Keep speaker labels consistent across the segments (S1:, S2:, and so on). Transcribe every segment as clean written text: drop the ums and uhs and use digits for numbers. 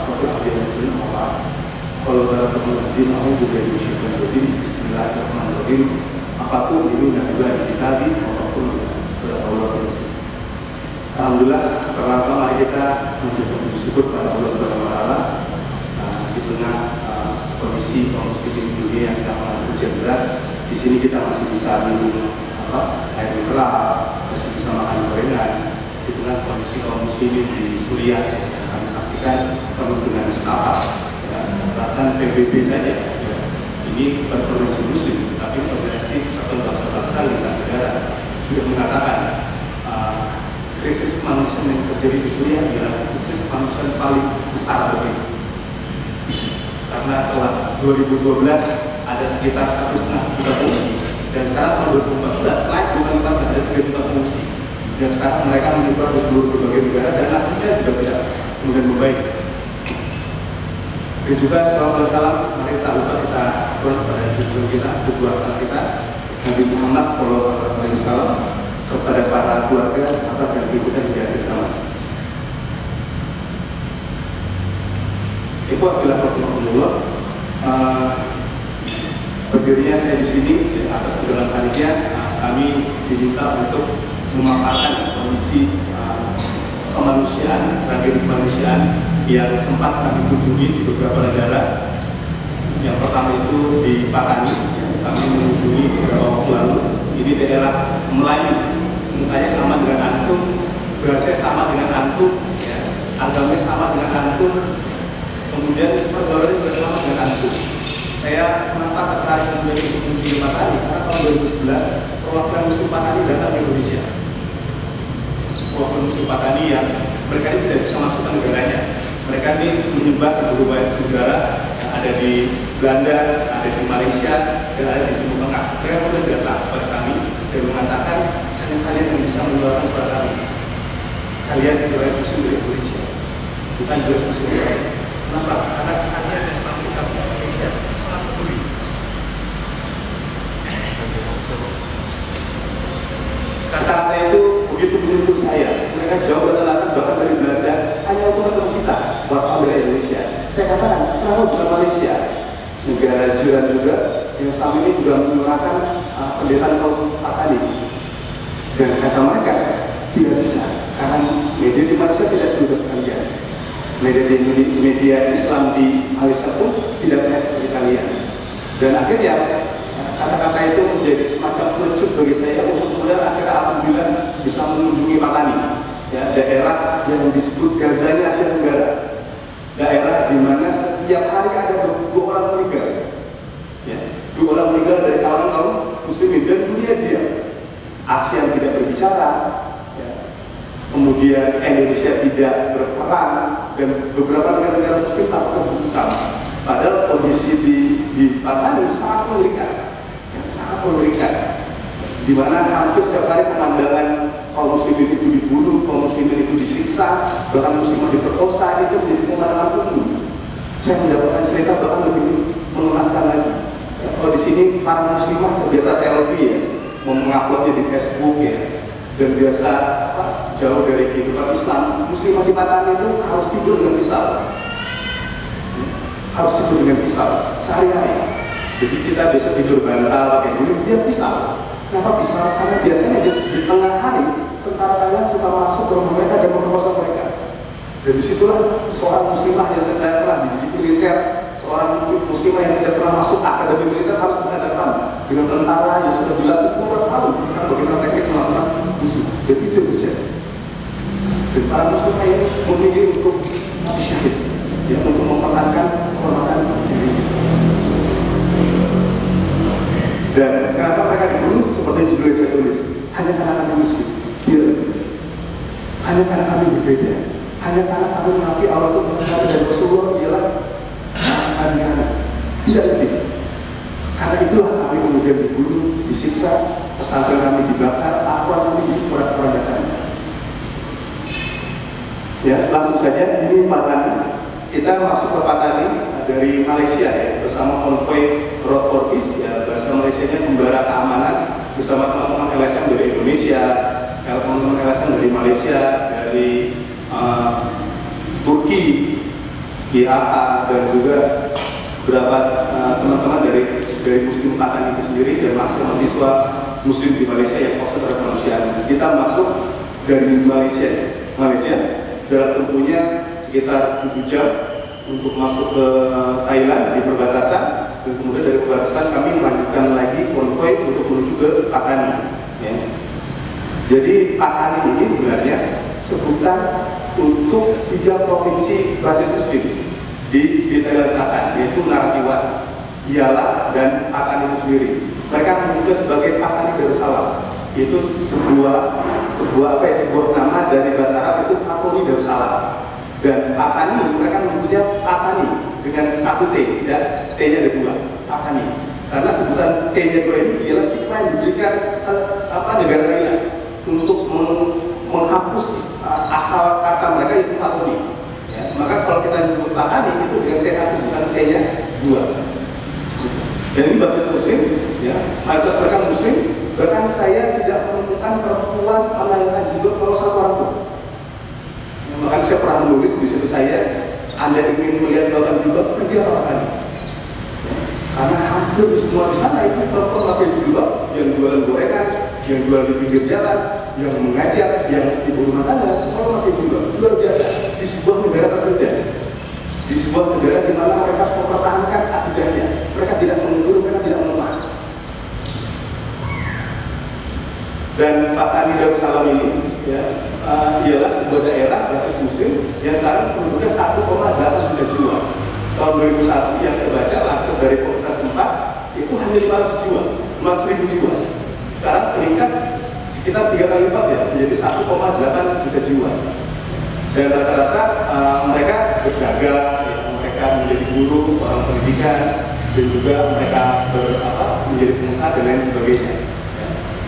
S1: suatu hal yang sebenarnya kalau dalam terminologi aku juga diusulkan jadi Bismillahirrahmanirrahim. Apapun itu yang juga Nabi apapun sudah Allah. Alhamdulillah pertama kita mencoba bersyukur pada Allah Subhanahu Wa Taala di tengah kondisi kaum muslimin di dunia yang sedang mengalami hujan berat. Di sini kita masih bisa minum air mineral, masih bisa makan gorengan. Di tengah kondisi kaum muslimin di Suriah yang kami saksikan penuh dengan startup, bahkan PBB saja. Ini bukan progresi muslim, tapi progresi satu bangsa-bangsa lintas negara sudah mengatakan krisis kemanusiaan yang terjadi di Suriah adalah krisis kemanusiaan paling besar begitu. Karena telah 2012 ada sekitar 1,5 juta pengungsi, dan sekarang tahun 2014 naik bukan ada 3 juta pengungsi. Dan sekarang mereka menyebar di seluruh berbagai negara dan hasilnya juga tidak kemudian membaik. Dan juga salam salam, mari tak lupa kita turun kepada junjungan kita, kedua sahabat kita, Nabi Muhammad SAW, kepada para keluarga, sahabat dan kita di akhir zaman. Ibu Afilah Rahimahullah, berdirinya saya di sini atas kedalam panitia, kami diminta untuk memaparkan kondisi kemanusiaan, tragedi kemanusiaan yang sempat kami kunjungi di beberapa negara. Yang pertama itu di Patani, kami mengunjungi beberapa waktu lalu. Ini daerah Melayu, mukanya sama dengan antum, bahasanya sama dengan antum, agamanya sama dengan antum, kemudian pergaulannya juga sama dengan antum. Saya kenapa tertarik menjadi mengunjungi Patani? Karena tahun 2011 perwakilan Muslim Patani datang ke Indonesia. Perwakilan Muslim Patani yang mereka ini tidak bisa masuk ke negaranya. Mereka ini menyebar di berbagai negara yang ada di Belanda, ada di Malaysia, dan ada di Timur Tengah. Mereka kemudian datang kepada kami dan mengatakan, kalian yang bisa menyuarakan suara kami. Kalian jurnalis muslim dari Indonesia, bukan jurnalis muslim dari. Kenapa? Karena kalian yang selama ini kami sangat peduli. Kata-kata itu begitu menyentuh saya. Mereka jauh bertelakan bahkan dari Belanda, hanya untuk ketemu kita, warga dari Indonesia. Saya katakan, kenapa bukan Malaysia? Negara jiran juga yang selama ini juga menyuarakan penderitaan kaum Patani. Dan kata mereka, tidak bisa, karena media di Malaysia tidak sebebas kalian. Media Islam di Malaysia pun tidak banyak seperti kalian. Dan akhirnya kata-kata itu menjadi semacam pelecut bagi saya untuk kemudian akhirnya alhamdulillah bisa mengunjungi Patani, ya, daerah yang disebut Gazanya Asia Tenggara, daerah di mana setiap hari ada 2 orang meninggal, ya, 2 orang meninggal dari kaum muslimin dan dunia diam. ASEAN tidak berbicara, ya. Kemudian Indonesia tidak berperan dan beberapa negara muslim tak terbuka. Padahal kondisi di Patani sangat mengerikan. Sangat mengerikan, di mana hampir setiap hari pemandangan kaum muslimin itu dibunuh, kaum muslimin itu disiksa, bahkan muslimah diperkosa, itu menjadi pemandangan umum. Saya mendapatkan cerita bahkan lebih mengenaskan lagi. Ya, kalau di sini para muslimah terbiasa selfie, ya, menguploadnya di Facebook, ya, dan biasa jauh dari kehidupan Islam. Muslimah di Patani itu harus tidur dengan pisau, harus tidur dengan pisau sehari-hari. Jadi kita bisa tidur bantal pakai dulu, dia pisau. Kenapa pisau? Karena biasanya di tengah hari tentara kalian suka masuk ke rumah mereka dan memperkosa mereka. Dan disitulah seorang muslimah yang tidak pernah dididik militer, seorang muslimah yang tidak pernah masuk akademi militer harus berhadapan dengan tentara yang sudah dilatih puluhan tahun tentang bagaimana teknik melakukan musuh. Dan itu terjadi. Dan para muslimah ini memilih untuk mati syahid, ya, untuk mempertahankan kehormatan diri. Dan kenapa mereka dibunuh seperti judul yang saya tulis? Hanya karena kami muslim, tidak. Hanya karena kami berbeda. Hanya karena kami mengakui Allah itu Muhammad dan Rasulullah ialah anak-anak. Tidak lebih. Karena itulah kami kemudian dibunuh, disiksa, pesantren kami dibakar, aqua kami diporak-porandakan. Ya, langsung saja ini Patani. Kita masuk ke Patani dari Malaysia, ya, bersama konvoi Road for Peace, ya, bahasa Malaysianya Pembara Keamanan, bersama teman-teman LSM dari Indonesia, teman-teman LSM dari Malaysia, dari Turki, IAA dan juga beberapa teman-teman dari Muslim Patani itu sendiri dan mahasiswa Muslim di Malaysia yang fokus terhadap kemanusiaan. Kita masuk dari Malaysia dalam tempuhnya sekitar 7 jam untuk masuk ke Thailand di perbatasan, dan kemudian dari perbatasan kami melanjutkan lagi konvoy untuk menuju ke Patani. Ya. Jadi Patani ini sebenarnya sebutan untuk 3 provinsi basis Muslim di Thailand Selatan, yaitu Narathiwat, Yala, dan Patani itu sendiri. Mereka menyebutnya sebagai Patani Darussalam. Itu sebuah nama dari bahasa Arab, itu Fatoni Darussalam. Dan Patani, mereka menyebutnya Patani dengan 1 T, tidak T-nya ada 2, Patani. Karena sebutan T-nya 2 ini ialah stigma yang diberikan negara Thailand untuk menghapus asal kata mereka itu Fatoni. Ya, maka kalau kita menyebut Patani itu dengan T1 bukan T-nya 2. Dan ini basis Muslim, ya, mayoritas mereka Muslim. Bahkan saya tidak menemukan perempuan mengenakan jilbab kalau satu orang pun. Makanya saya pernah menulis di situ saya, Anda ingin melihat belakang jilbab, pergi lakukan. Karena hampir semua di sana itu perempuan pakai jilbab, yang jualan gorengan, yang jual di pinggir jalan, yang mengajar, yang ibu rumah tangga, semua pakai jilbab. Luar biasa di sebuah negara tertindas, di sebuah negara di mana mereka harus mempertahankan akidahnya. Mereka tidak mundur, mereka tidak melemah. Dan Patani Darussalam ini, ya, ialah sebuah daerah basis Muslim yang sekarang penduduknya 1,8 juta jiwa. Tahun 2001 yang saya baca langsung dari komunitas tempat itu hanya 500 jiwa, 500.000 jiwa. Sekarang meningkat sekitar 3 kali lipat, ya, menjadi 1,8 juta jiwa. Dan rata-rata mereka berdagang, ya, mereka menjadi guru, orang pendidikan, dan juga mereka menjadi pengusaha dan lain sebagainya.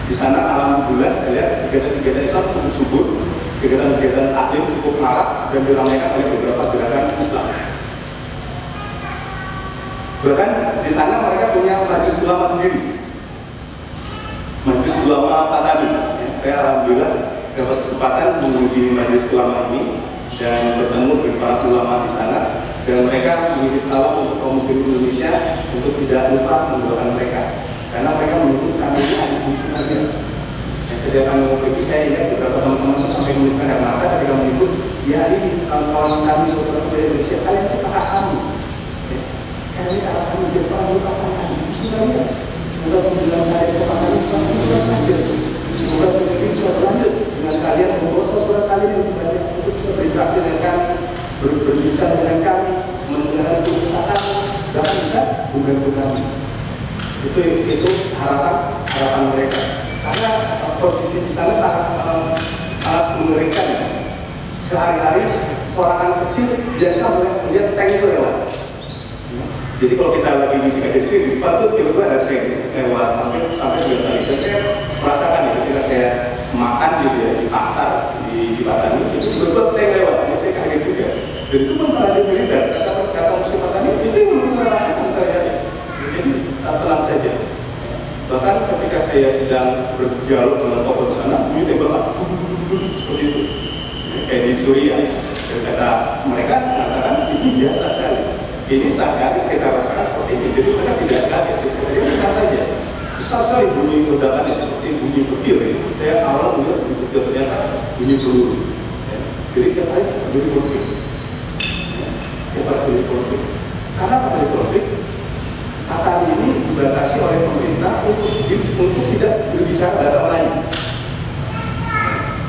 S1: Di sana alhamdulillah saya lihat kegiatan-kegiatan Islam cukup subur, kegiatan-kegiatan taklim cukup marak dan diramaikan oleh beberapa gerakan Islam. Bahkan di sana mereka punya majelis ulama sendiri, majelis ulama Patani. Ya, saya alhamdulillah dapat kesempatan mengunjungi majelis ulama ini dan bertemu dengan para ulama di sana, dan mereka menitip salam untuk kaum muslim Indonesia untuk tidak lupa mendoakan mereka. Karena mereka menyebut kami ini adik bungsu saja. Ketika kami mau pergi, saya ingat beberapa teman-teman sampai menunjukkan air mata ketika menyebut, ya ini kawan kami sosial dari Indonesia, kalian itu kakak kami. Kalian ini kakak kami, dia pernah melupakan kami, bungsu kalian. Semoga menjelang kalian kakak kami, bukan menjelang lanjut. Semoga mungkin bisa berlanjut dengan kalian, membawa sosial kalian yang lebih banyak untuk bisa berinteraksi dengan kami, berbicara dengan kami, mendengarkan kebesaran, dan bisa membantu kami. Itu harapan mereka. Karena kondisi di sana sangat mengerikan. Sehari-hari seorang anak kecil biasa melihat tank itu lewat. Jadi kalau kita lagi ngisi KTC di depan tuh tiba-tiba ada tank lewat sampai 2 kali. Dan saya merasakan ya ketika saya makan gitu ya di pasar di Patani itu tiba-tiba tank lewat. Jadi saya kaget juga. Dan itu pun ada militer. Kata Muslim Patani itu yang merasakan saya. Jadi tenang saja. Bahkan ketika saya sedang berdialog dengan tokoh sana, ini tembak seperti itu, kayak di Suriah. Dan kata mereka mengatakan ini biasa sekali. Ini sehari kita rasakan seperti ini. Jadi mereka tidak kaget. Jadi tenang saja. Besar sekali bunyi ledakannya seperti bunyi petir. Saya awal melihat bunyi petir, ternyata bunyi peluru. Jadi tiap hari terjadi konflik. Tiap hari terjadi konflik. Karena terjadi konflik? Patani ini dibatasi oleh pemerintah untuk tidak berbicara bahasa Melayu.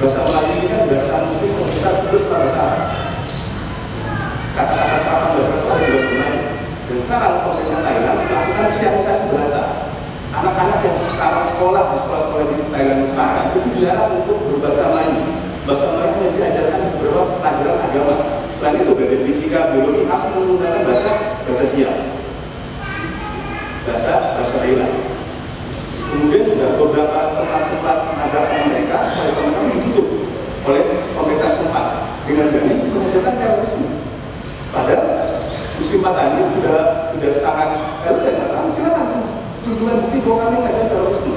S1: Bahasa Melayu ini kan bahasa Muslim terbesar bahasa Arab. Kata-kata sekarang bahasa Arab adalah bahasa Melayu. Dan sekarang pemerintah Thailand melakukan sianisasi bahasa. Anak-anak yang sekarang sekolah di sekolah-sekolah di Thailand sekarang itu dilarang untuk berbahasa Melayu. Bahasa Melayu yang diajarkan beberapa pelajaran agama. Selain itu, belajar fisika, biologi harus menggunakan bahasa siap. Bahasa Thailand. Kemudian juga beberapa tempat-tempat madrasah mereka sekolah mereka ditutup oleh pemerintah setempat dengan dalih mengajarkan terorisme. Padahal Muslim Patani sudah sangat dan mengatakan silakan tunjukkan bukti bahwa kami mengajarkan terorisme.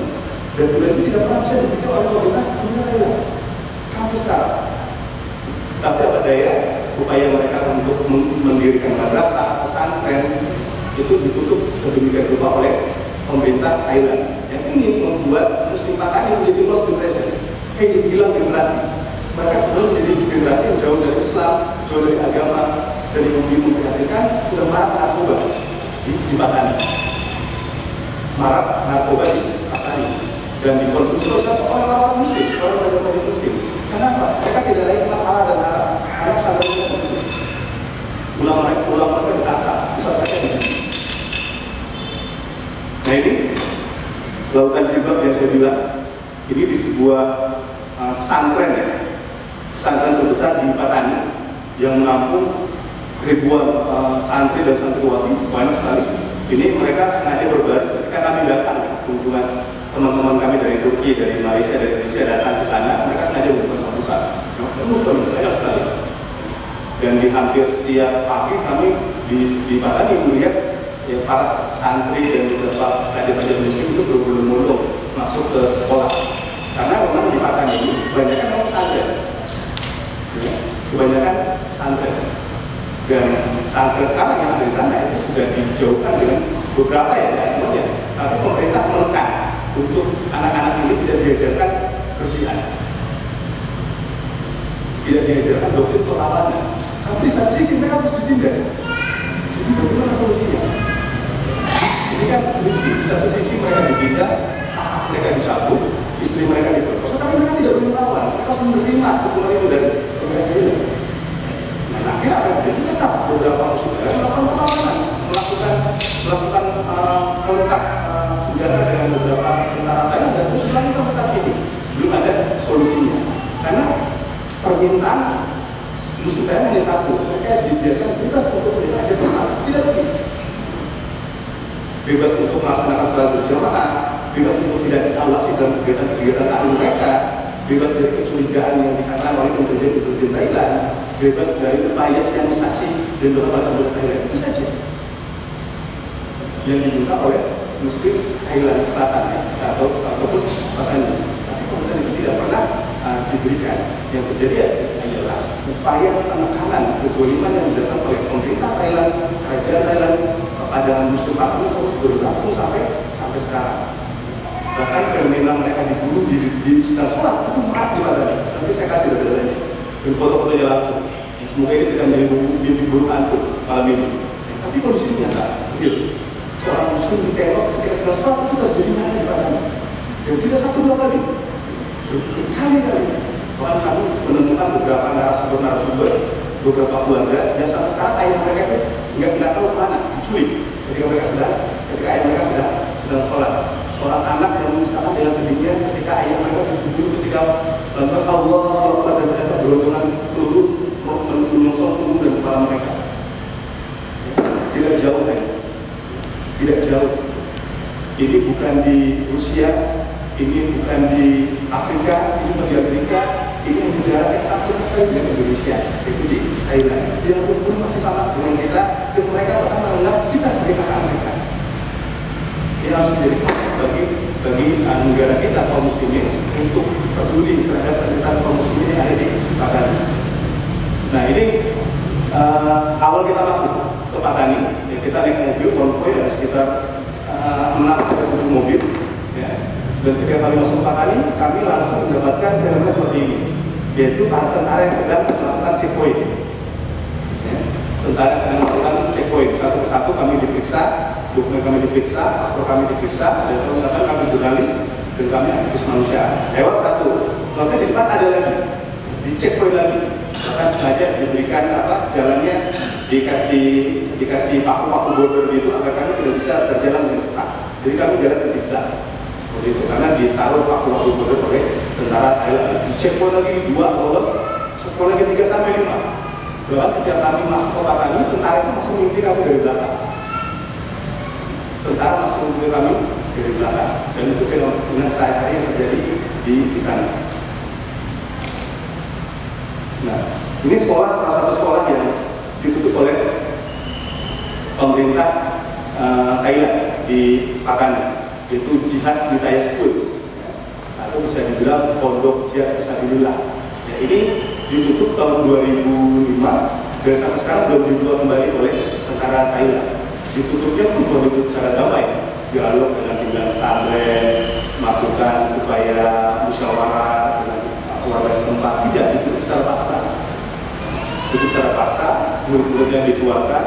S1: Dan budaya itu tidak pernah bisa dipikir oleh pemerintah Thailand sampai sekarang. Tapi apa daya, upaya mereka untuk mendirikan madrasah, pesantren itu ditutup sedemikian rupa oleh pemerintah Thailand. Yang ini membuat Muslim Patani menjadi lost generation, kayak hilang generasi. Mereka belum menjadi generasi yang jauh dari Islam, jauh dari agama, dan yang memprihatinkan sudah marak narkoba di Patani. Marak narkoba di Patani dan dikonsumsi oleh orang-orang Muslim, orang-orang Muslim. Kenapa? Mereka tidak lagi kenal halal dan haram. Anak sangat mudah. Ulama mereka ditangkap, pusat mereka dibunuh. Nah ini lautan jilbab yang saya bilang, ini di sebuah pesantren ya, pesantren terbesar di Patani yang menampung ribuan santri dan santriwati, banyak sekali. Ini mereka sengaja berbaris ketika kami datang, kunjungan teman-teman kami dari Turki, dari Malaysia, dari Indonesia datang ke sana, mereka sengaja membuat sambutan. Terus kami banyak sekali. Dan di hampir setiap pagi kami di Patani melihat ya, para santri dan beberapa raja-raja muslim itu berbondong-bondong masuk ke sekolah. Karena memang di Patani ini kebanyakan orang pesantren, ya, kebanyakan pesantren. Dan pesantren sekarang yang ada di sana itu sudah dijauhkan dengan beberapa ya, tidak semuanya. Tapi pemerintah menekan untuk anak-anak ini tidak diajarkan berjihad, tidak diajarkan doktrin perlawanan. Tapi di satu sisi mereka harus ditindas. Jadi bagaimana solusinya? Ini kan lucu, di satu sisi mereka ditindas, mereka dicabut, istri mereka diperkosa, tapi mereka tidak boleh melawan. Mereka harus menerima hukuman itu dari pemerintah itu. Nah, akhirnya apa yang terjadi? Tetap beberapa muslim melakukan perlawanan, melakukan kontak senjata dengan beberapa tentara Thailand, dan terus lagi sampai saat ini belum ada solusinya. Karena permintaan muslim Thailand hanya satu, mereka dibiarkan bebas untuk belajar bersama, tidak lagi. Bebas untuk melaksanakan salat berjamaah, bebas untuk tidak diawasi dalam kegiatan-kegiatan taklim mereka, bebas dari kecurigaan yang dikatakan oleh intelijen Thailand, bebas dari upaya sianisasi dan beberapa anggota Thailand. Itu saja yang diminta oleh Muslim Thailand Selatan ya, ataupun Patani. Tapi kemudian itu tidak pernah diberikan. Yang terjadi adalah upaya penekanan kezaliman yang dilakukan oleh pemerintah Thailand, kerajaan Thailand kepada Muslim Patani terus berlangsung sampai sekarang. Bahkan fenomena mereka dibunuh di sekolah itu marak di Patani. Nanti saya kasih data-datanya dan foto-fotonya langsung. Semoga ini tidak menjadi mimpi buruk antum malam ini. Tapi kondisinya nyata, real. Seorang muslim ditembak ketika sedang sholat itu terjadi mana di Patani. Dan tidak satu dua kali, berkali-kali. Bahkan kami menemukan beberapa narasumber, beberapa keluarga yang sampai sekarang ayah mereka itu nggak tahu mana, diculik ketika ayah mereka sedang sholat. Seorang anak yang mengisahkan dengan sedihnya ketika ayah mereka terbunuh ketika lantaran Allah dan ternyata berhubungan peluru menyongsong tubuh dan kepala mereka. Tidak jauh kan? Tidak jauh. Ini bukan di Rusia, ini bukan di Afrika, ini bukan di Amerika, ini yang jarak yang sangat sekali dengan Indonesia, itu di Thailand. Dia pun masih sama dengan kita, dan mereka bahkan menganggap kita sebagai kakak mereka. Ini harus menjadi konsep bagi negara kita kaum muslimin untuk peduli terhadap penderitaan kaum muslimin yang ada di Patani. Nah ini awal kita masuk ke Patani, ya, kita naik mobil konvoy ada sekitar 6-7 mobil, ya. Dan ketika kami masuk ke Patani, kami langsung mendapatkan fenomena seperti ini, yaitu para tentara yang sedang melakukan checkpoint. Ya. Tentara yang sedang melakukan checkpoint, satu persatu kami diperiksa, dokumen kami diperiksa, paspor kami diperiksa, dan kemudian kami jurnalis dan kami aktivis manusia. Lewat satu, maka di depan ada lagi, di checkpoint lagi. Bahkan sengaja diberikan jalannya dikasih paku-paku border gitu agar kami tidak bisa berjalan dengan cepat. Jadi kami jalan tersiksa seperti itu karena ditaruh paku-paku border oleh tentara Thailand. Di checkpoint lagi 2 lolos, checkpoint lagi 3 sampai 5. Bahkan ketika kami masuk ke Patani, tentara itu masih mengikuti kami dari belakang. Tentara masih mengikuti kami dari belakang, dan itu fenomena sehari-hari yang terjadi di sana. Nah, ini salah satu sekolah yang ditutup oleh pemerintah Thailand di Patani, yaitu Jihad Hidayah School, atau bisa dibilang Pondok Jihad Fisabilillah. Ya, ini ditutup tahun 2005 dan sampai sekarang belum dibuka kembali oleh tentara Thailand. Ditutupnya pun belum ditutup secara damai, dialog dengan pimpinan pesantren, melakukan upaya musyawarah dengan warga setempat, tidak ditutup secara paksa. Ditutup secara paksa, murid-muridnya dikeluarkan,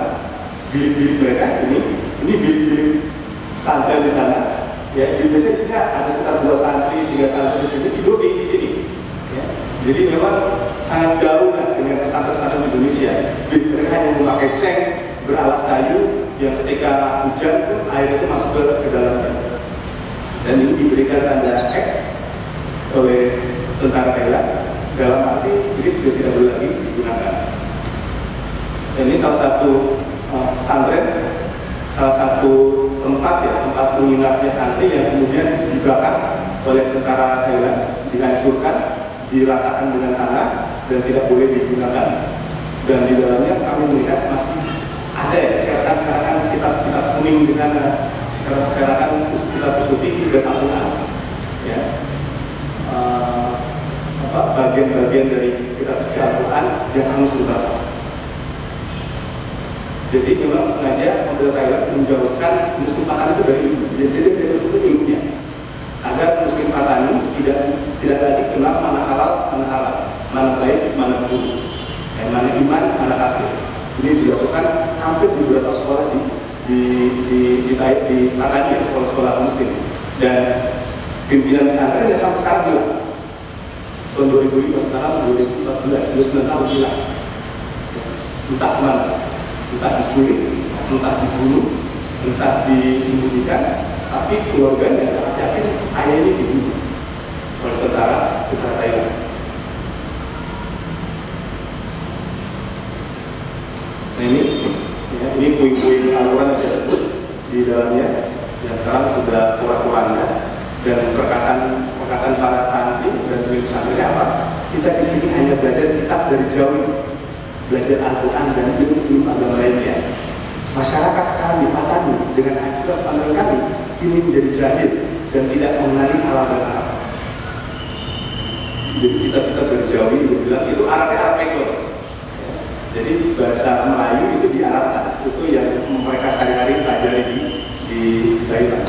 S1: bilik-bilik mereka ini bilik-bilik santri di sana. Ya, di biasanya di sini ada sekitar 2 santri, 3 santri di sini, tidur di sini. Ya. Jadi memang sangat jauh dengan santri-santri Indonesia. Mereka hanya memakai seng beralas kayu yang ketika hujan pun air itu masuk ke dalamnya. Dan ini diberikan tanda X oleh tentara Thailand dalam arti ini sudah tidak boleh lagi digunakan. Dan ini salah satu pesantren, salah satu tempat menginapnya santri yang kemudian dibakar oleh tentara Thailand, dihancurkan, diratakan dengan tanah dan tidak boleh digunakan. Dan di dalamnya kami melihat masih ada ya sekarang kitab-kitab kuning di sana, sekarang kitab sufi dan Al-Quran, ya. Bagian-bagian dari kitab suci Al-Quran yang hangus terbakar. Jadi memang sengaja pemerintah Thailand menjauhkan muslim Patani itu dari ilmu. Jadi dari itu ilmunya, agar muslim Patani tidak lagi kenal mana halal, mana baik, mana buruk, mana iman, mana kafir. Ini dilakukan hampir di beberapa sekolah di Patani, sekolah-sekolah muslim. Dan pimpinan pesantren yang sampai sekarang bilang, tahun 2005 sekarang 2014, 9 tahun hilang, entah mana. Entah diculik, entah dibunuh, entah disembunyikan, tapi keluarganya sangat yakin ayah ini dibunuh oleh tentara Thailand. Nah ini puing-puing Al-Quran yang saya sebut di dalamnya, yang sekarang sudah kurang-kurangnya, dan perkataan para santri dan santri apa? Kita di sini hanya belajar kitab dari jauh, belajar Al-Quran dan ilmu agama lainnya. Masyarakat sekarang di Patani dengan anjuran santri kami ini menjadi jahil dan tidak mengenali Arab dan Arab. Jadi kita berjauhi, bilang itu Arab itu. Jadi bahasa Melayu itu diarabkan, itu yang mereka sehari-hari pelajari di Thailand.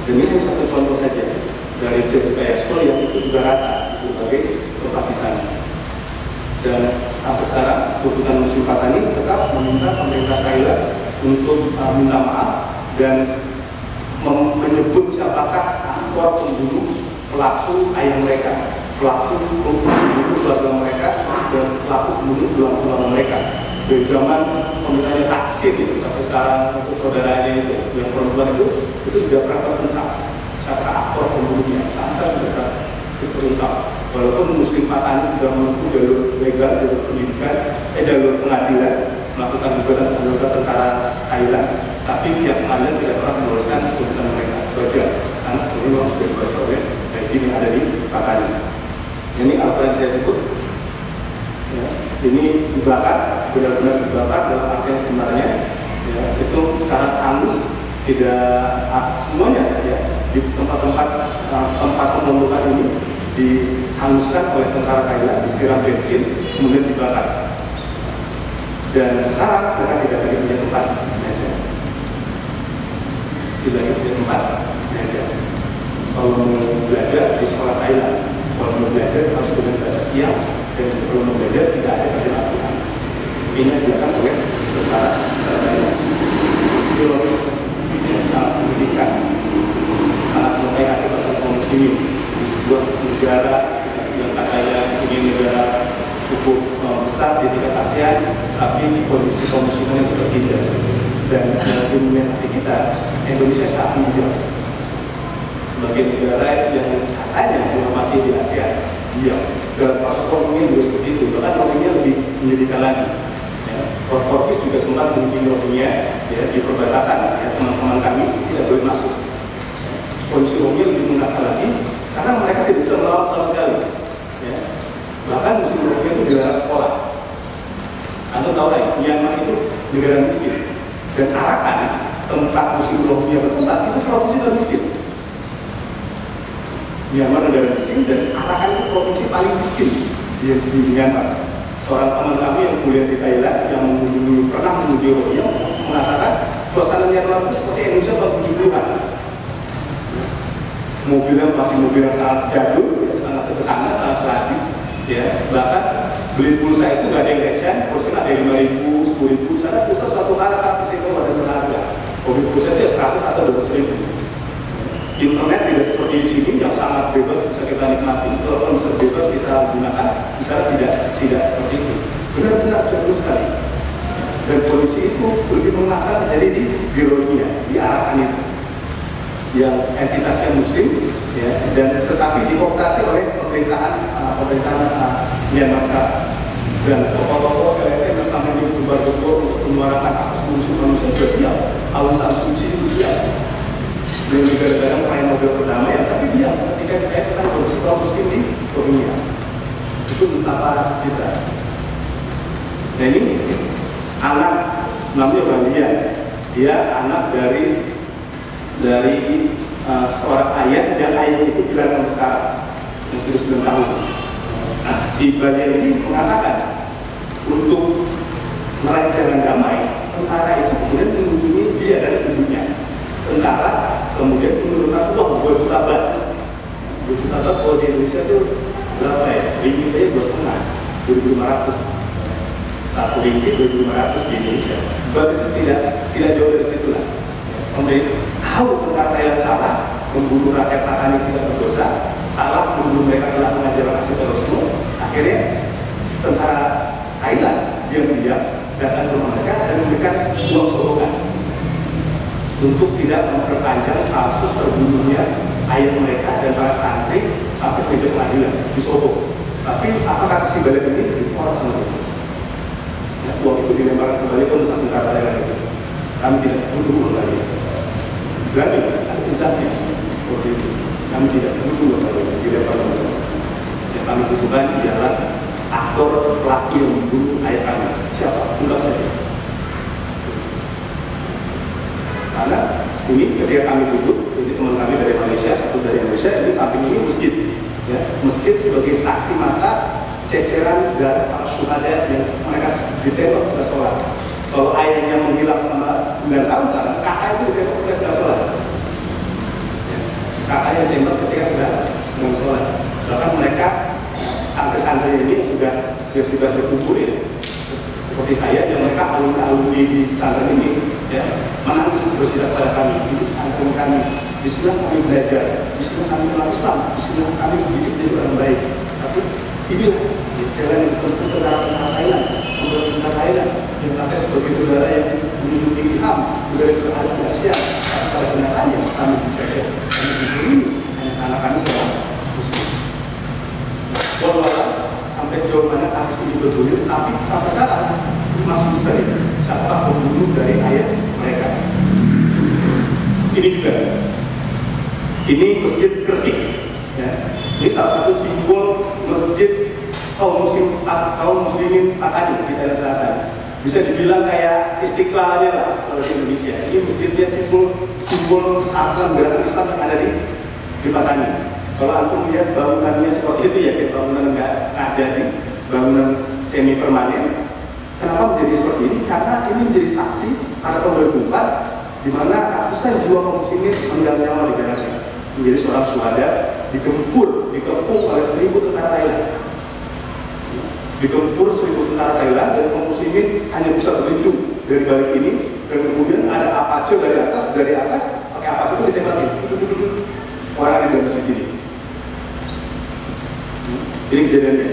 S1: Dan ini satu contoh saja dari JPS School yang itu juga rata di berbagai tempat di sana. Dan sampai sekarang Kedutaan Muslim Patani tetap meminta pemerintah Thailand untuk minta maaf dan menyebut siapakah aktor pembunuh pelaku ayah mereka, pelaku pembunuh keluarga mereka, dan pelaku pembunuh tulang-tulang mereka. Dari zaman pemerintahnya Taksin itu sampai sekarang itu saudaranya itu yang perempuan itu sudah pernah terungkap siapa aktor pembunuhnya, sampai sudah terungkap. Walaupun Muslim Patani sudah menempuh jalur legal, jalur pendidikan, jalur pengadilan, melakukan gugatan anggota tentara Thailand, tapi pihak pengadilan tidak pernah meloloskan tuntutan mereka. Wajar, karena sebenarnya memang sudah dikuasai oleh rezim yang ada di Patani. Ini apa yang saya sebut? Ya, ini dibakar, benar-benar dibakar dalam artian sebenarnya. Ya, itu sekarang hangus, tidak semuanya ya, di tempat-tempat pembukaan ini dihanguskan oleh tentara Thailand, disiram bensin, kemudian dibakar. Dan sekarang mereka tidak lagi punya tempat belajar. Tidak lagi punya tempat belajar. Kalau mau belajar di sekolah Thailand, kalau mau belajar harus dengan bahasa siap, dan kalau mau belajar tidak ada perjalanan. Ini dilakukan oleh tentara Thailand. Ideologis yang sangat pendidikan, sangat memperhatikan pasal kaum muslimin di sebuah negara yang katanya ini negara cukup besar di tingkat ASEAN, tapi kondisi kaum muslimin itu tertindas. Dan di dunia hati kita, Indonesia saat ini sebagai negara yang katanya dihormati di ASEAN, dia dalam proses Rohingya juga seperti itu. Bahkan Rohingya lebih menyedihkan lagi. Korpis juga sempat memimpin Rohingya ya, di perbatasan. Ya, teman-teman kami tidak boleh masuk. Kondisi Rohingya lebih mengenaskan lagi karena mereka tidak bisa melawan sama sekali. Ya. Bahkan musim Rohingya itu dilarang sekolah. Anda tahu ya, Myanmar itu negara miskin. Dan Arakan, tempat musim Rohingya bertempat, itu provinsi termiskin. Myanmar negara miskin dan Arakan itu provinsi paling miskin di Myanmar. Seorang teman kami yang kuliah di Thailand yang pernah mengunjungi Rohingya mengatakan suasana Myanmar itu seperti Indonesia tahun 70-an. Mobilnya masih mobil yang sangat jadul, ya, sangat sederhana, sangat klasik. Ya, bahkan beli pulsa itu nggak ada yang receh, pulsa ada 5.000, 10.000, sana bisa suatu hal sangat istimewa dan berharga. Mobil pulsa itu 100 atau 200.000. Internet tidak seperti di sini yang sangat bebas bisa kita nikmati. Kalau bisa bebas kita gunakan, misalnya tidak seperti itu. Benar-benar jauh sekali. Dan kondisi itu lebih mengenaskan jadi di Rohingya, di Arakan itu, yang entitasnya Muslim, ya, dan tetapi dikooptasi oleh pemerintahan Myanmar sekarang. Dan tokoh-tokoh LSM yang selama ini berbuat untuk menyuarakan asas manusia juga diam. Aung San Suu Kyi itu diam. Dengan negara-negara meraih Nobel perdamaian, tapi diam ketika dikaitkan kondisi kaum Muslim di Rohingya. Itu Mustafa kita. Nah ini anak namanya Bandia. Dia anak dari seorang ayah, dan ayahnya itu bilang sama sekarang yang sudah 9 tahun. Nah, si Bandia ini mengatakan untuk meraih jalan damai, tentara itu kemudian mengunjungi dia dan ibunya. Tentara kemudian menurunkan uang 2 juta baht. 2 juta baht kalau di Indonesia itu berapa ya? Ringgit aja 2,5, 2.500. 1 ringgit 2.500 di Indonesia. Baht itu tidak jauh dari situ lah. Pemerintah tahu tentara Thailand salah membunuh rakyat Thailand yang tidak berdosa, salah membunuh mereka telah mengajarkan aksi terorisme. Akhirnya tentara Thailand diam-diam datang ke rumah mereka dan memberikan uang sokongan untuk tidak memperpanjang kasus terbunuhnya ayah mereka dan para santri sampai ke pengadilan di Solo. Tapi apa kata si balik ini ditolak sama itu. Ya, uang itu dilemparkan kembali ke tentara Thailand itu. Kami tidak butuh uang lagi. Berani, ada kisahnya seperti itu. Kami tidak butuh uang lagi, dilemparkan kembali. Yang kami butuhkan ialah aktor pelaku yang membunuh ayah kami. Siapa? Ungkap saja. Karena ini ketika kami duduk, ini teman kami dari Malaysia atau dari Indonesia, ini samping ini masjid, ya, masjid sebagai saksi mata ceceran darah para syuhada yang mereka ditembak ketika sholat. Kalau ayahnya menghilang selama 9 tahun, kakak itu ditembak ketika sedang sholat. Ya, kakak yang ditembak ketika sedang sholat. Bahkan mereka santri-santri ini sudah berkumpul ya. Seperti saya, yang mereka alumni di pesantren ini, ya, menangis bercerita kepada kami, itu pesantren kami. Di sini kami belajar, di sini kami kenal Islam, di sini kami mendidik jadi orang baik. Tapi inilah jalan yang ditempuh tentara Thailand, tentara Thailand yang katanya sebagai negara yang menunjuki ilham, negara yang berada di Asia. Tapi pada kenyataannya kami dijajah, kami dizalimi, hanya karena kami seorang Muslim. Walau sampai sejauh mana kasus ini bergulir, tapi sampai sekarang masih misteri siapa pembunuh dari ayah mereka. Ini juga, ini masjid Gresik, ya. Ini salah satu simbol masjid kaum muslimin Patani di daerah selatan. Bisa dibilang kayak Istiqlal aja lah kalau di Indonesia. Ini masjidnya simbol persatuan gerakan Islam yang ada di Patani. Kalau antum lihat bangunannya seperti itu ya, kayak bangunan nggak setengah jadi, bangunan semi permanen. Kenapa menjadi seperti ini? Karena ini menjadi saksi pada tahun 2004, di mana ratusan jiwa kaum muslimin meninggal nyawa di dalamnya. Menjadi seorang syuhada, dikepung oleh 1.000 tentara Thailand. Dikepung 1.000 tentara Thailand dan kaum muslimin hanya bisa berlindung dari balik ini, dan kemudian ada Apache dari atas pakai Apache itu ditembakin. Orang di dalam masjid ini. Ini kejadiannya,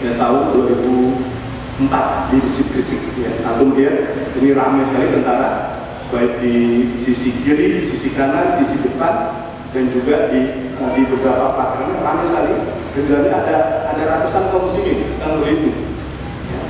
S1: ya, tahun 2004 di Masjid Gresik. Ya. Antum lihat, ini ramai sekali tentara, baik di sisi kiri, di sisi kanan, sisi depan, dan juga di beberapa pelataran ramai sekali. Dan dalamnya ada ratusan kaum muslimin sedang berlindung, ya,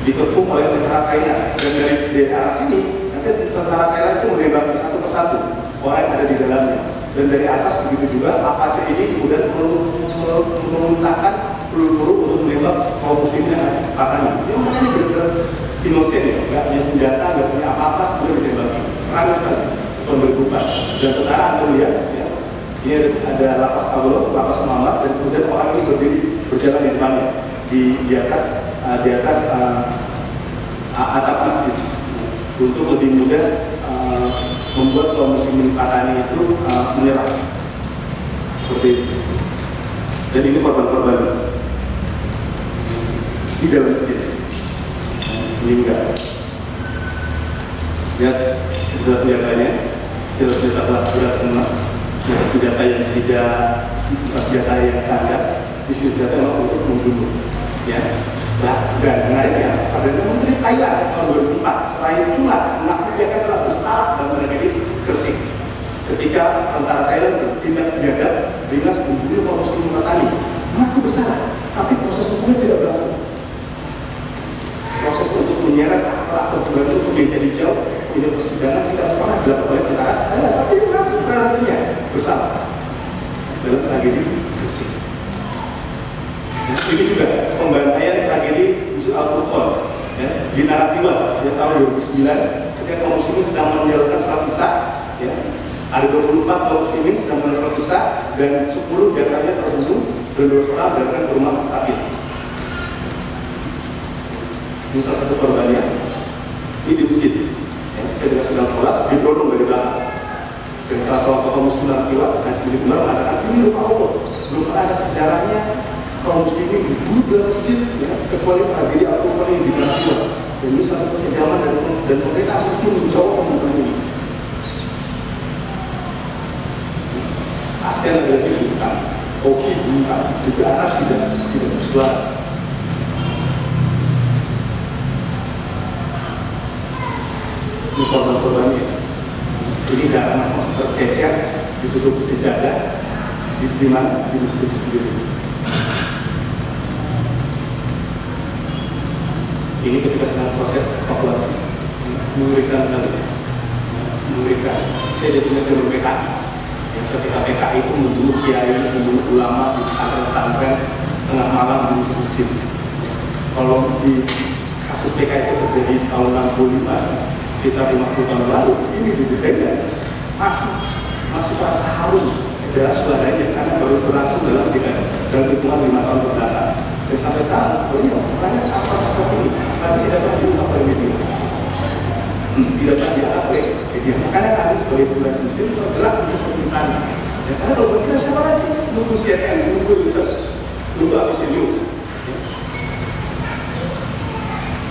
S1: dikepung oleh tentara Thailand. Dan dari arah sini, nanti tentara Thailand itu menembak satu persatu orang yang ada di dalamnya. Dan dari atas begitu juga Apache ini kemudian memuntahkan peluru untuk menembak kaum muslimin yang ada di Patani. Yang mana ini benar-benar inosen ya, nggak punya senjata, nggak punya apa-apa, kemudian ditembaki. Ramai sekali, tahun 2004. Dan tentara Anda lihat, ya, ini ada lapas Kabul, lapas Muhammad, dan kemudian orang ini berdiri berjalan di depannya di atas di atas atap masjid untuk lebih mudah membuat kaum muslimin Patani itu menyerah seperti itu. Dan ini korban-korban di dalam masjid meninggal. Lihat senjata-senjatanya, senjata kelas berat semua, senjata yang tidak senjata yang standar, di sini senjata memang untuk membunuh. Ya, dan menariknya, Perdana Menteri Thailand tahun 2004, Serayu Chula mengaku telah bersalah dalam tragedi Gresik. Ketika tentara Thailand bertindak biadab dengan membunuh kaum muslimin Patani, mengaku bersalah, tapi proses hukumnya tidak berlangsung. Proses untuk menyeret aktor bulan itu menjadi jauh, ini persidangan tidak pernah dilakukan oleh tentara Thailand, tapi mengaku perannya bersalah dalam tragedi Gresik. Nah, ini juga pembantaian tragedi Masjid Al-Furqan ya, di Naratiwa ya, tahun 2009 ketika kaum muslimin sedang menjalankan sholat isya ya. Ada 24 kaum muslimin sedang menjalankan sholat isya dan 10 diantaranya terbunuh dan 2 orang dilarikan ke rumah sakit. Ini salah satu korbannya ini di masjid ya, ketika sedang sholat didorong dari belakang dan salah seorang tokoh muslim Naratiwa dan Nabi Umar mengatakan ini lupa Allah, belum pernah ada sejarahnya kaum muslimin dibunuh dalam masjid ya, kecuali tragedi Al-Furqan yang dilakukan. Dan ini satu kekejaman dan pemerintah mesti menjawab pembunuhan ini. ASEAN adalah dibutuhkan, Oki bukan, juga Arab tidak bersuara. Ini korban-korbannya. Ini darah tercecer, ditutup sejadah, di mana di masjid itu sendiri. Ini ketika sedang proses evakuasi mengerikan sekali, mengerikan. Saya jadi punya jalur PKI yang ketika PKI itu membunuh kiai, membunuh ulama di pesantren tengah malam di masjid. Kalau di kasus PKI itu terjadi tahun 65 sekitar 50 tahun lalu, ini di Thailand masih terasa harum darah saudaranya karena baru berlangsung dalam hitungan 5 tahun belakangan. Dan sampai sekarang sebenarnya makanya kasus seperti ini tapi tidak pernah diungkap oleh media, tidak pernah diangkat oleh media. Makanya kami sebagai populasi muslim bergerak untuk pemisahan. Ya, karena kalau kita siapa lagi nunggu CNN, nunggu Reuters, nunggu ABC News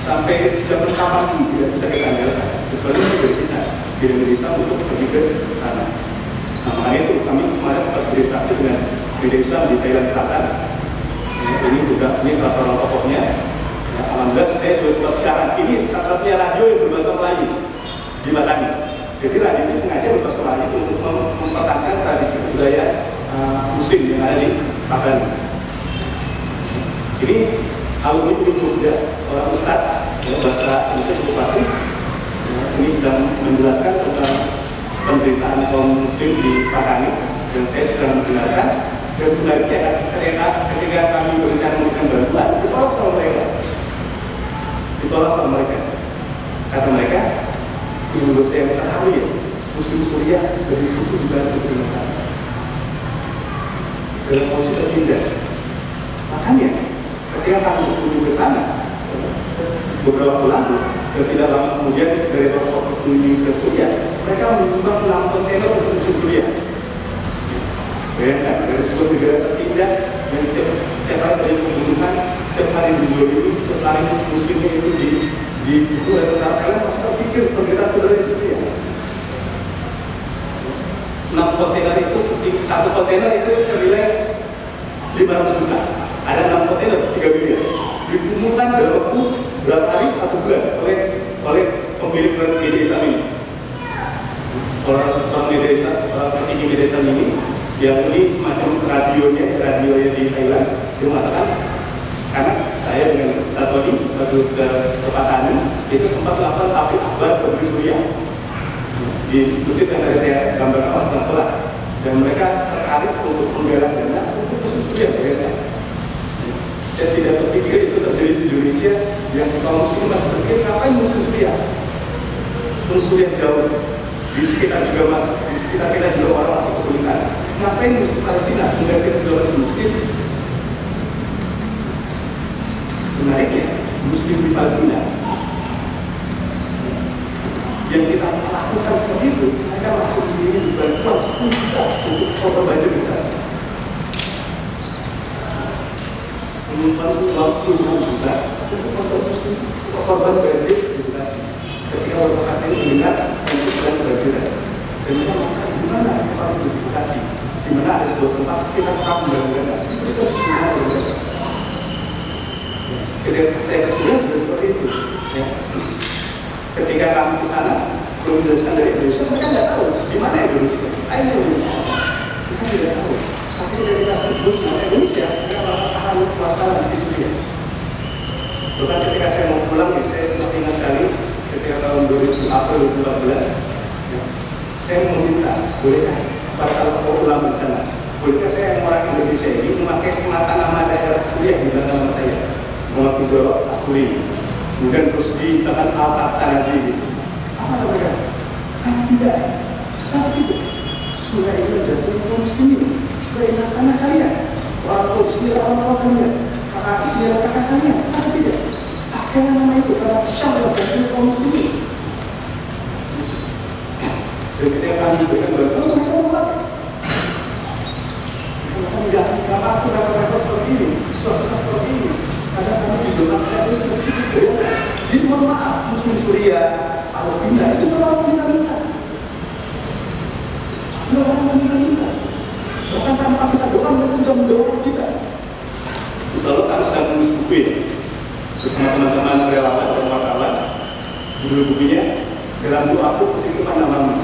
S1: sampai zaman kapan pun tidak bisa kita andalkan kecuali dari kita di Indonesia untuk pergi ke sana. Nah, makanya itu kami kemarin sempat berinteraksi dengan Indonesia di Thailand Selatan. Ini juga ini salah seorang tokohnya. Ya, alhamdulillah saya juga sempat siaran. Ini salah satunya radio yang berbahasa Melayu di Batani. Jadi radio ini sengaja berbahasa Melayu untuk mempertahankan tradisi budaya Muslim yang ada di Batani. Jadi alumni di Jogja, seorang ustadz ya, bahasa Indonesia cukup fasih. Ini sedang menjelaskan tentang penderitaan kaum Muslim di Batani dan saya sedang mendengarkan. Dan sebaliknya ketika kami berencana memberikan bantuan, ditolak sama mereka. Ditolak sama mereka. Kata mereka, menurut saya yang terharu ya, Muslim Suriah lebih butuh dibantu dengan kami. Dalam kondisi tertindas. Makanya, ketika kami berkunjung ke sana, beberapa waktu lalu, dan tidak lama kemudian dari fokus kunjungan ke Suriah, mereka menyumbang 6 kontainer untuk Muslim Suriah. Bayangkan, dari sebuah negara tertindas yang setiap hari terjadi pembunuhan, setiap hari dizolimi, setiap hari muslimnya itu dibunuh oleh tentara Thailand, masih terpikir penderitaan saudara di Syria. 6 kontainer itu, satu kontainer itu senilai 500 juta. Ada 6 kontainer, 3 miliar. Dibunuhkan dalam waktu berapa hari? 1 bulan oleh pemilik media Islam ini. Seorang media Islam, seorang petinggi media Islam ini yang ini semacam radionya di Thailand. Dia mengatakan, karena saya dengan Satoni waktu ke Patani itu sempat melakukan tablik akbar ke Suriah di masjid yang tadi saya gambarkan setelah sholat, dan mereka tertarik untuk membela dana untuk musim Suriah. Saya tidak terpikir itu terjadi di Indonesia yang kaum muslim masih berpikir ngapain musim Suriah? Suriah jauh di sekitar juga masih, di sekitar kita juga orang masih kesulitan. Ngapain muslim Palestina hingga kita juga masih miskin? Menariknya, Muslim di Palestina. Yang kita lakukan seperti itu, mereka langsung mengirim bantuan 10 juta untuk korban banjir di Bekasi. Menyimpan uang 20 juta untuk korban banjir di Bekasi. Ketika orang Bekasi ini mendengar untuk sedang kebanjiran, dan mereka mengatakan di mana tempat itu di Bekasi, di mana ada sebuah tempat kita tetap membanggakan, itu kita cuma membanggakan. Ketika saya kesini juga seperti itu. Ya. Ketika kami ke sana, belum dijelaskan dari Indonesia, mereka tidak tahu di mana Indonesia. Ini Indonesia. Mereka tidak tahu. Tapi ketika kita sebut nama Indonesia, mereka akan masalah di Suriah. Bahkan ketika saya mau pulang, saya masih ingat sekali, ketika tahun 2014, ya, saya meminta, bolehkah pada saat mau pulang di sana, bolehkah saya yang orang Indonesia ini memakai semata nama daerah Suriah di belakang nama saya, Muhammad Zoro Asuli. Kemudian terus di misalkan Al-Tanazi gitu. Apa mereka? Tidak. Karena itu Surah itu jatuh kaum muslimin. Surah ini tanah kalian. Walaupun sini orang-orang kalian. Karena sini adalah kakak kalian. Karena tidak. Pakai nama itu karena Syam adalah jatuh kaum muslimin. Dan ketika kami diberikan bantuan, mereka membuat. Mereka tidak aku dapat mereka seperti ini. Suasana seperti ini. Karena kami didoakan saya sudah cukup ya. Jadi mohon maaf, Muslim Suriah, Palestina itu orang minta-minta. Orang minta-minta. Bahkan tanpa kita doa, mereka sudah mendorong kita. Misalnya kami sedang menulis buku ya, bersama teman-teman relawan dan wartawan. Judul bukunya, dalam doaku penitipan namamu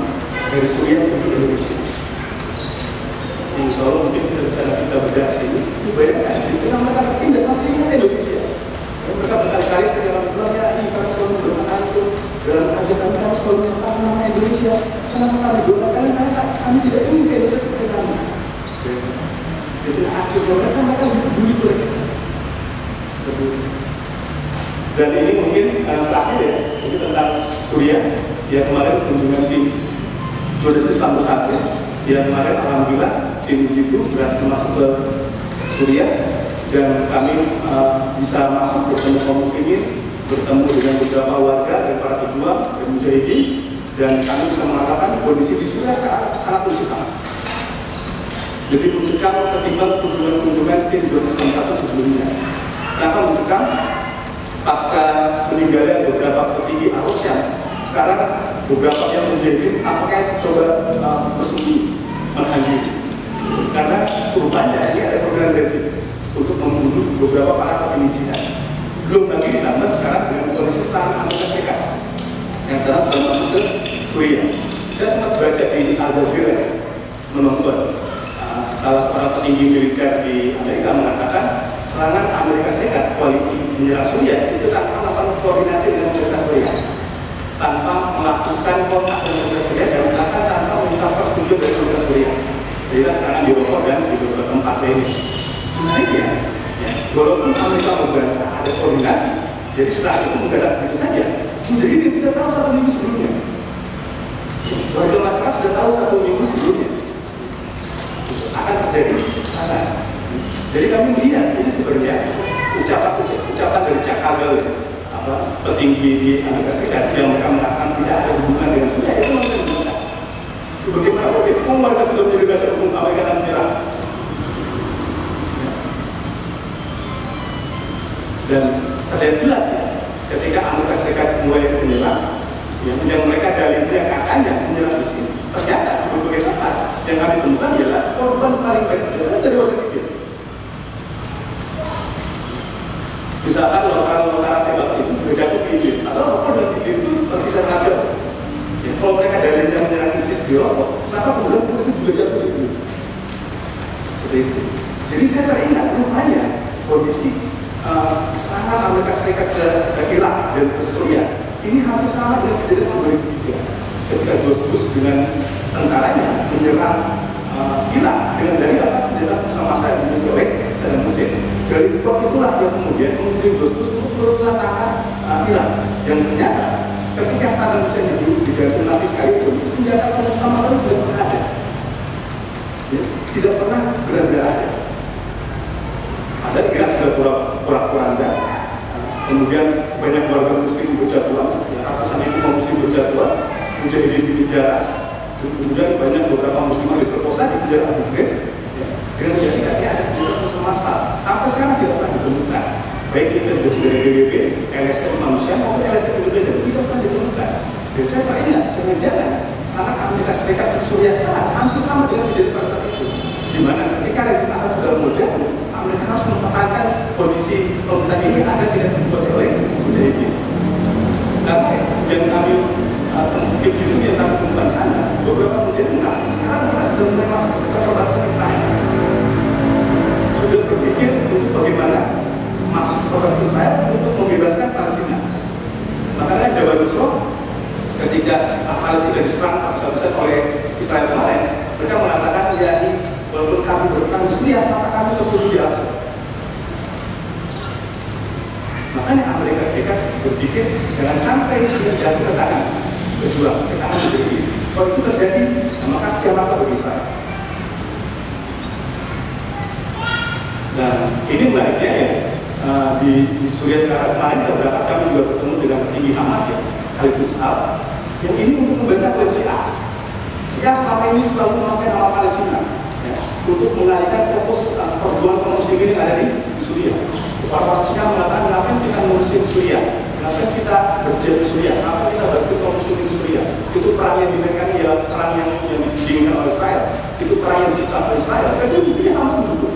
S1: dari Suriah untuk Indonesia. Insya Allah mungkin kita bergerak sini. Itu bayangkan, itu mereka tertindas masih ingat Indonesia. Mereka berkali-kali ketika pulang ya, kami selalu berdoakan itu dalam hajatan kami selalu menyatakan nama Indonesia. Kenapa kami doakan? Karena kami tidak ingin ke Indonesia seperti kami. Jadi acuh mereka lebih peduli mereka. Dan ini mungkin terakhir ya, ini tentang Suriah. Ya kemarin kunjungan tim Jurnalisme Sampai Saatnya. Ya kemarin alhamdulillah tim itu berhasil masuk ke Suriah dan kami bisa masuk bertemu kaum muslimin, bertemu dengan beberapa warga dan para pejuang dan mujahidin, dan kami bisa mengatakan kondisi di Suriah sekarang sangat mencekam, lebih mencekam ketimbang kunjungan tim Jurnalisme Sampai sebelumnya. Kenapa mencekam? Pasca meninggalnya beberapa petinggi Al-Syam, sekarang beberapa yang mujahidin apakah coba bersembunyi menghadiri, karena rupanya ini ada program Gazi untuk membunuh beberapa para petinggi jihad. Belum lagi ditambah sekarang dengan kondisi serangan Amerika Serikat yang sekarang sedang masuk ke Suriah. Saya sempat baca di Al Jazeera menonton salah seorang petinggi militer di Amerika mengatakan serangan Amerika Serikat koalisi menyerang Suriah itu tanpa melakukan koordinasi dengan pemerintah Suriah, tanpa melakukan kontak dengan pemerintah Suriah, dan bahkan tanpa meminta persetujuan dari pemerintah Suriah. Jadi sekarang di Rokok dan di beberapa tempat ini. Menariknya, ya, walaupun Amerika membantah ada koordinasi, jadi setelah itu mendadak begitu saja. Jadi dia sudah tahu 1 minggu sebelumnya. Warga masyarakat sudah tahu 1 minggu sebelumnya akan terjadi serangan. Jadi kami melihat ini sebenarnya ucapan dari Cakagel, petinggi di Amerika Serikat yang mereka mengatakan tidak ada hubungan dengan Suriah, itu masih dibuka. Bagaimana mereka sudah menjadi dasar hukum Amerika dan menyerang. Dan terlihat jelas ya, ketika Amerika Serikat mulai menyerang, yang mereka dalilnya katanya menyerang ISIS, ternyata berbagai tempat yang kami temukan adalah korban paling banyak adalah dari warga sipil. Misalkan lontaran tembak itu juga jatuh ke Idlib, atau lokal dan Idlib itu terpisah saja. Ya, kalau mereka dalilnya menyerang ISIS di Rokok, kenapa kemudian itu juga jatuh ke Idlib? Seperti itu. Jadi saya teringat rupanya kondisi serangan Amerika Serikat ke Irak dan ke Suriah ini hampir sama dengan kejadian tahun 2003 ketika George Bush dengan tentaranya menyerang Irak dengan dari apa senjata massa yang dimiliki oleh Saddam Hussein. Dari bom itulah yang kemudian George Bush untuk melantarkan Irak, yang ternyata ketika Saddam Hussein diganti nanti sekali pun senjata pemusnah massal itu tidak pernah ada, ya, tidak pernah benar-benar ada. Ada Irak sudah pura-pura ada, kemudian banyak warga muslim berjatuhan, ratusan ribu muslim berjatuhan, menjadi di penjara, kemudian banyak beberapa muslimah diperkosa di penjara Abu Ghraib, dengan jadi katanya ada sebuah muslim massal. Sampai sekarang tidak pernah ditemukan, baik investigasi dari BBB, LSM manusia maupun LSM independen tidak pernah ditemukan. Dan saya teringat, jangan-jangan sekarang Amerika Serikat di Suriah sekarang hampir sama dengan kejadian pada saat itu, di mana ketika rezim Assad sudah mau jatuh, Amerika harus mempertahankan kondisi pemerintahan ini agar tidak dikuasai oleh mujahidin. Karena yang kami temukan yang kami temukan sana, beberapa mujahidin sekarang mereka sudah mulai masuk ke perbatasan Israel, sudah berpikir untuk bagaimana masuk ke perbatasan Israel untuk membebaskan Palestina. Makanya Jabal Nusra ketika Palestina diserang habis-habisan oleh Israel kemarin, mereka mengatakan ya ini walaupun kami berperang di Suriah, maka kami tertuju di Al-Aqsa. Makanya Amerika Serikat berpikir jangan sampai sudah jatuh ke tangan pejuang, ke tangan mujahidin. Kalau itu terjadi, maka kiamat bagi Israel. Dan ini menariknya ya, di Suriah sekarang kemarin beberapa kami juga bertemu dengan petinggi Hamas ya, Khalid Al, yang ini untuk membantah oleh Syiah. Syiah selama ini selalu memakai nama Palestina ya, untuk mengalihkan fokus perjuangan kaum muslimin yang ada di Suriah. Orang-orang Syiah mengatakan kenapa kita mengusir Suriah, kenapa kita berjihad di Suriah, kenapa kita bantu kaum muslimin di Suriah. Itu perang yang dimainkan ialah perang yang diinginkan oleh Israel, itu perang yang diciptakan oleh Israel. Dan itu Hamas mendukung.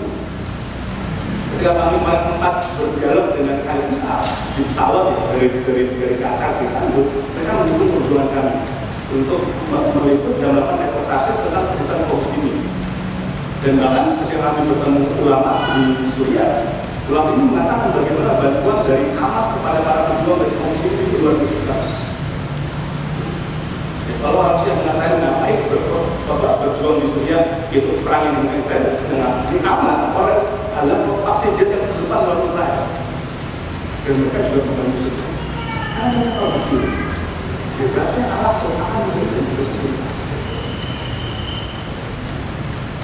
S1: Ketika kami malah sempat berdialog dengan Khalid Al di pesawat ya, dari Qatar ke Istanbul, mereka mendukung perjuangan kami untuk meliput dan melakukan reportase tentang kebutuhan kaum muslimin. Dan bahkan ketika kami bertemu ulama di Suriah, ulama ini mengatakan bagaimana bantuan dari Hamas kepada para pejuang dari kaum muslimin itu luar biasa. Kalau orang Syiah mengatakan ngapain berjuang di Suriah itu perang yang dengan Israel, dengan di Hamas orang adalah vaksin jet yang terdepan lawan Israel. Dan mereka juga membantu Suriah. Karena mereka tahu betul bebasnya Al-Aqsa akan menjadi bebas Suriah.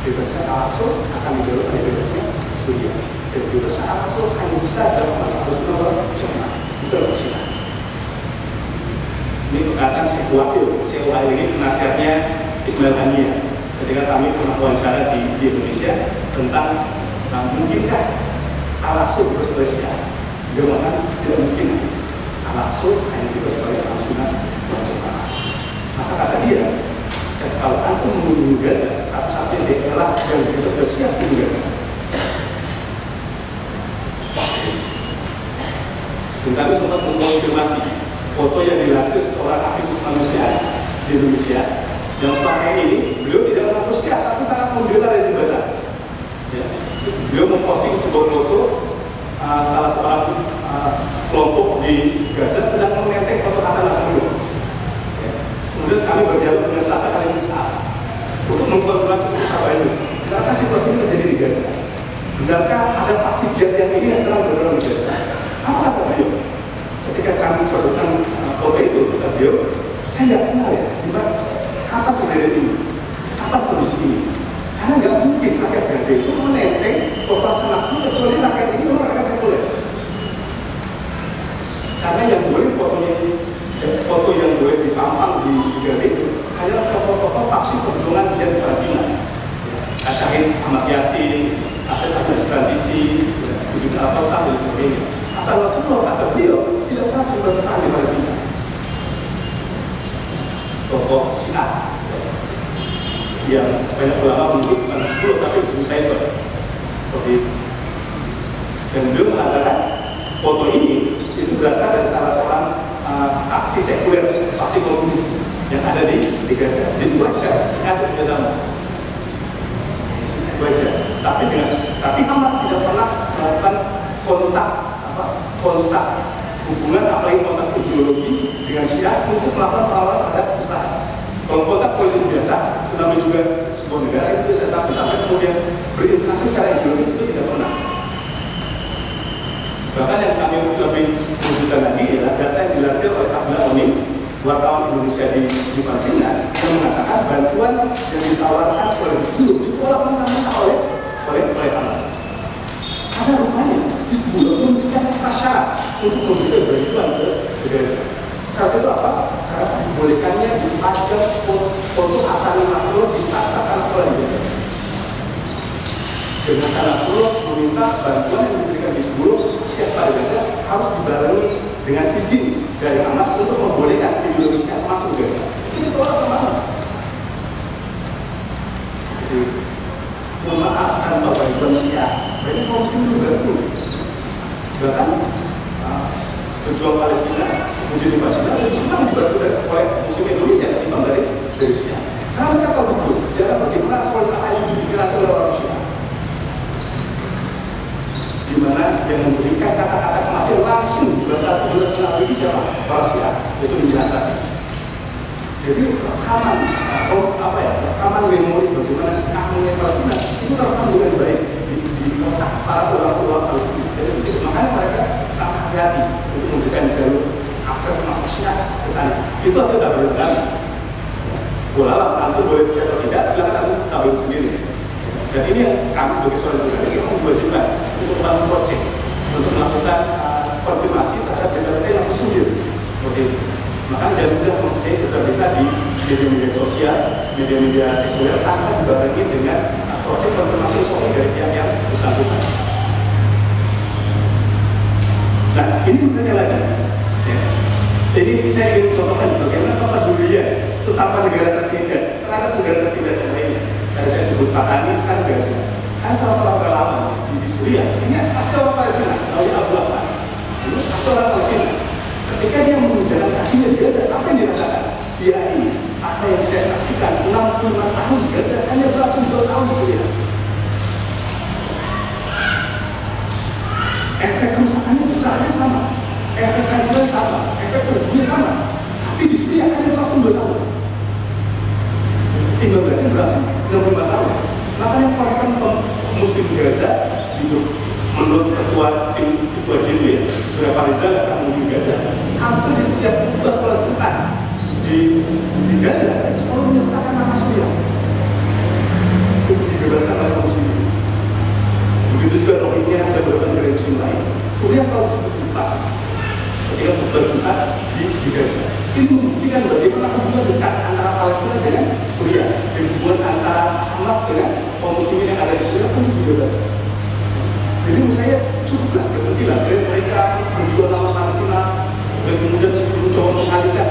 S1: Bebasnya Al-Aqsa akan dijauhkan dari bebasnya Suriah. Dan bebasnya Al-Aqsa hanya bisa dalam harus nomor jemaah itu Syiah. Ini perkataan Syekh Wahil ini penasihatnya Ismail Haniyah ketika kami pernah wawancara di Indonesia tentang mungkinkah Al-Aqsa bebas oleh Syiah. Dia mengatakan tidak mungkin. Al-Aqsa hanya bebas oleh Al-Sunnah wal Jamaah. Maka kata dia, kalau aku mengunjungi Gaza, satu-satunya daerah yang bebas dari Syiah itu Gaza. Dan kami sempat mengkonfirmasi foto yang dilansir seorang aktivis manusia di Indonesia yang selama ini beliau tidak mengaku Syiah tapi sangat membela rezim Gaza. Ya. Beliau memposting sebuah foto salah seorang kelompok di Gaza sedang menenteng foto Hasan Nasrullah. Ya. Kemudian kami berdialog dengan staf Khalid Al untuk mengkonfirmasi perkara ini. Benarkah situasi ini terjadi di Gaza? Benarkah ada faksi jihad yang ini yang sedang bergerak di Gaza? Apa kata beliau? Ketika kami sebutkan foto itu, kata beliau, saya nggak kenal ya, gimana, kapan kejadian ini, kapan kondisi ini. Karena nggak mungkin rakyat Gaza itu menenteng foto Hasan Nasrullah kecuali rakyat ini memang rakyat sekuler. Karena yang boleh foto yang boleh dipampang di Gaza itu hanyalah tokoh-tokoh faksi perjuangan jihad Palestina. Syahid Ahmad Yasin, Asad Administrasi, Yusuf Al-Fasah dan sebagainya. Hasan Nasrullah kata beliau tidak pernah berperang di Palestina. Tokoh Syiah yang banyak ulama menyebut bukan 10 tapi 10 cyber seperti itu. Dan beliau mengatakan foto ini itu berasal dari salah seorang faksi sekuler, faksi komunis yang ada di Gaza. Jadi wajar Syiah bekerja sama, wajar. Tapi Hamas tidak pernah melakukan kontak hubungan apalagi kontak ideologi dengan Syiah untuk melakukan perlawanan terhadap Israel. Kalau kontak politik biasa, namanya juga sebuah negara itu bisa, tapi sampai kemudian berinteraksi secara ideologis itu tidak pernah. Bahkan yang kami lebih menunjukkan lagi adalah data yang dilansir oleh Abdullah Onim, wartawan Indonesia di Palestina, yang mengatakan bantuan yang ditawarkan oleh sebelum ditolak mentah-mentah oleh Hamas. Karena rupanya Hizbullah memberikan prasyarat untuk memberikan bantuan ke Gaza. Saat itu apa? Syarat dibolehkannya dipajang foto Hasan Nasrullah di tas Nasrullah di Gaza. Dan Hasan Nasrullah meminta bantuan yang diberikan Hizbullah siapa di Gaza harus dibarengi dengan izin dari Hamas untuk membolehkan ideologi Syiah masuk ke Gaza. Ini tolak sama Hamas. Jadi, memaafkan bantuan Syiah, banyak kaum muslim membantu. Bahkan pejuang Palestina, menjadi Palestina, dan senang dibantu oleh muslim Indonesia ketimbang dari Syiah. Karena mereka tahu betul sejarah bagaimana soliditas ini dipikiran oleh orang Syiah, di mana yang memberikan kata-kata kematian langsung bakal bulan ini siapa? Para Syiah, itu Injil. Jadi rekaman rekaman memori bagaimana Syiah mengenai Palestina itu terekam dengan baik di otak para ulama Palestina. Jadi makanya mereka sangat hati-hati untuk memberikan jalur akses masuk Syiah ke sana. Itu hasil tabel kami. Bola nanti boleh atau tidak, silakan kamu tabel sendiri. Dan ini yang kami sebagai seorang jurnalis kita diwajibkan untuk melakukan project, untuk melakukan konfirmasi terhadap berita-berita yang sesuai seperti itu. Maka jangan mudah mempercayai berita-berita di media-media sosial, media-media sekuler tanpa dibarengi dengan project konfirmasi soal dari pihak yang bersangkutan. Nah, ini berikutnya lagi. Ya. Jadi saya ingin contohkan bagaimana kepedulian sesama negara tertindas terhadap negara tertindas yang lainnya. Tadi saya sebut Patani, sekarang Gaza. Ada salah seorang relawan di Suriah. Ini asal orang Palestina, namanya Abu Ahmad. Ini asal orang Palestina. Ketika dia menjalan kakinya di Gaza, apa yang dikatakan? Ya ini, apa yang saya saksikan 65 tahun di Gaza, hanya belasan 2 tahun di Suriah. Efek kerusakannya besarnya sama, efek hancurnya sama, efek terbunuhnya sama. Tapi di Suriah hanya belasan 2 tahun. Tinggal Gaza berlangsung 65 tahun. Makanya concern muslim Gaza itu menurut ketua JILU ya, Surya Fariza akan menuju Gaza. Hampir di setiap khutbah sholat Jumat di Gaza itu selalu menyertakan nama Surya untuk dibebaskan oleh kaum muslimin. Begitu juga Rohingya dan beberapa negara muslim lain. Surya selalu disebut lupa ketika khutbah Jumat di Gaza. Ini membuktikan bagaimana hubungan dekat antara Palestina dengan Suriah, dan hubungan antara Hamas dengan kaum muslimin yang ada di Suriah pun dibebaskan. Jadi menurut saya cukuplah berhentilah dari mereka menjual nama Palestina dan kemudian mencoba mengalihkan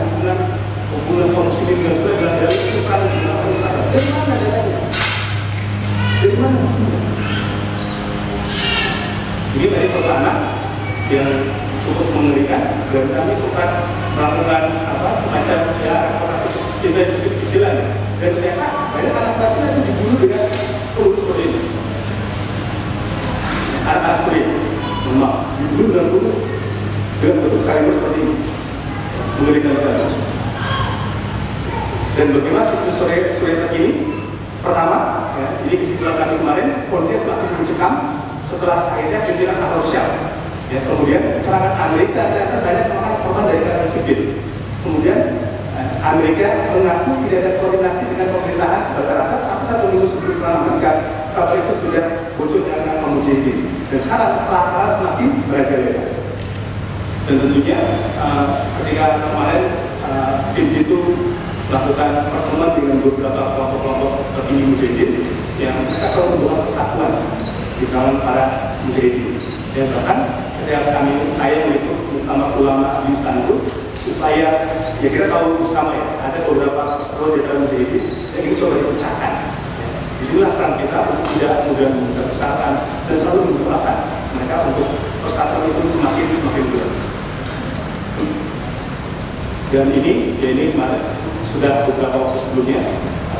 S1: hubungan kaum muslimin dengan Suriah dengan dari ukuran Palestina. Dari mana datanya? Dari mana buktinya? Ini tadi foto anak yang cukup mengerikan, dan kami sempat melakukan semacam reportase kecil-kecilan, dan ternyata banyak anak Palestina itu dibunuh dengan peluru seperti ini. Anak-anak Suriah, dibunuh dengan peluru dengan bentuk kaliber seperti ini, mengerikan sekali. Dan bagaimana situs Suriah terkini? Pertama, ini kesimpulan kami kemarin, polisi semakin mencekam setelah akhirnya pimpinan Al-Syam. Ya, kemudian serangan Amerika ternyata banyak memakan korban dari kalangan sipil. Kemudian Amerika mengaku tidak ada koordinasi dengan pemerintahan Bashar Assad sampai 1 minggu sebelum serangan Amerika. Kalau itu sudah bocor dengan kaum mujahidin. Dan sekarang kelaparan semakin merajalela. Dan tentunya ketika kemarin tim itu melakukan pertemuan dengan beberapa kelompok-kelompok tertinggi mujahidin yang mereka selalu membawa persatuan di kalangan para mujahidin. Dan bahkan ketika saya meliput muktamar ulama di Istanbul, supaya ya kita tahu bersama ya, ada beberapa persatuan di dalam mujahidin yang ini coba dipecahkan. Disinilah peran kita untuk tidak mudah membesar-besarkan dan selalu mendoakan mereka untuk persatuan itu semakin kuat. Dan ini sudah beberapa waktu sebelumnya